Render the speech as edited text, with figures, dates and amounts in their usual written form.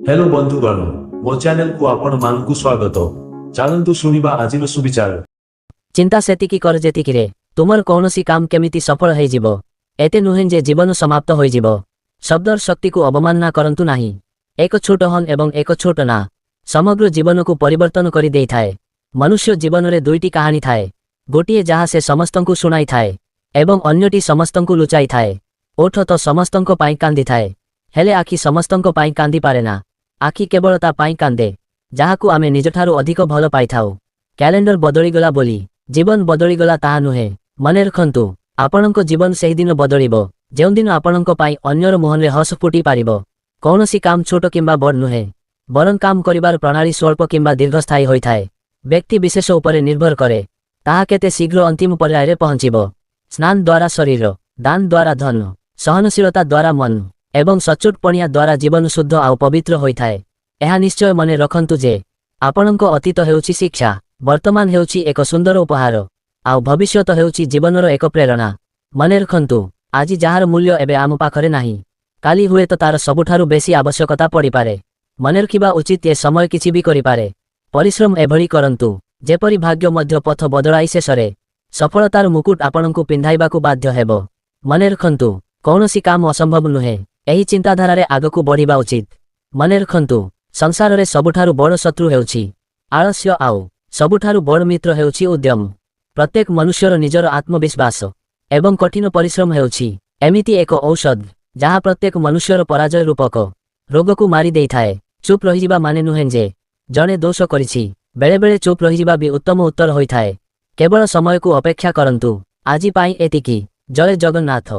Hello बंधुगण मो channel को आपण मानकु स्वागत। चलतु शुणा आज सुविचार। चिंता सेतिकी कर जेतिकी रे तुमर कौनसी काम केमिति सफल होई जिवो एते नुहें जे जीवन समाप्त होई जिवो। शब्दर शक्ति को अवमानना करंतु नाही। एक छोट हन एवं एक छोट ना समग्र जीवन को परिवर्तन करि देई थाए। मनुष्य जीवन रे दुईटी कहानी थाए, गोटिए जहाँ से समस्तंकु सुनाई थाए एवं अन्यटी समस्तंकु लुचाई थाए। ओठ तो समस्तंको पाई कांदी थाए, हेले आखि समस्तंको पाई कांदी पारे ना। आखि केवल ता पाई कांदे जाहाकु आमे निजठारु अधिक भल पाई थाउ। कैलेंडर बदलिगला बोली जीवन बदलिगला ताहा नुहे। मने रखंतु आपणको जीवन सेहि दिन बदलिबो जेउ दिन आपणको पाई अन्यर मुहनरे हस फुटी पारिबो। कौनसी काम छोट किंबा बड़ नुहे, बरं काम करिबार प्रणाली स्वल्प किंबा दीर्घस्थायी होइथाए। व्यक्ति विशेष उपरे निर्भर करे ताहा केते शीघ्र अंतिम पर्याୟରେ पहुंचिबो। स्नान द्वारा शरीर, दान द्वारा धन, सहनशीलता द्वारा मन एवं सचोट पणिया द्वारा जीवन शुद्ध आउ पवित्र होइथाए। एहा निश्चय मने रखंतु जे आपणको अतीत हेउछि शिक्षा, वर्तमान हेउछि एक सुंदर उपहार आउ भविष्यत हेउछि जीवनर एक प्रेरणा। मने रखंतु आज जहार मूल्य एबे आम पाखरे नाही, काली हुए तो तार सबुठारु बेसी आवश्यकता पड़ी पारे। मने रखिबा उचित ए समय किछि भी करि पारे। परिश्रम एभଳି करंतु जेपरि भाग्य मध्य पथ बदलाई शेषरे सफलतार मुकुट आपणको पिंधाइबाकू बाध्य हेबो। मने रखंतु कौनसी काम असंभव नुहे, एही चिंताधारारे आगकू बढ़िबा उचित। मने रखंतु संसार रे सबुठारु बड़ शत्रु हेउछि आलस्य आउ सबुठारु बड़ मित्र हेउछि उद्यम। प्रत्येक मनुष्यर निजर आत्मविश्वास एवं कठिन परिश्रम हेउछि एमिति एक औषध जहाँ प्रत्येक मनुष्यर पराजय रूपक रोगकू मारी देइथाए। चुप रहिजिबा माने नुहें जे जणे दोष करिछि, बेले बेले चुप रहिजिबा भी उत्तम उत्तर होइथाए। केवल समय को अपेक्षा करंतु। आजि पाई एतिकी। जय जगन्नाथ।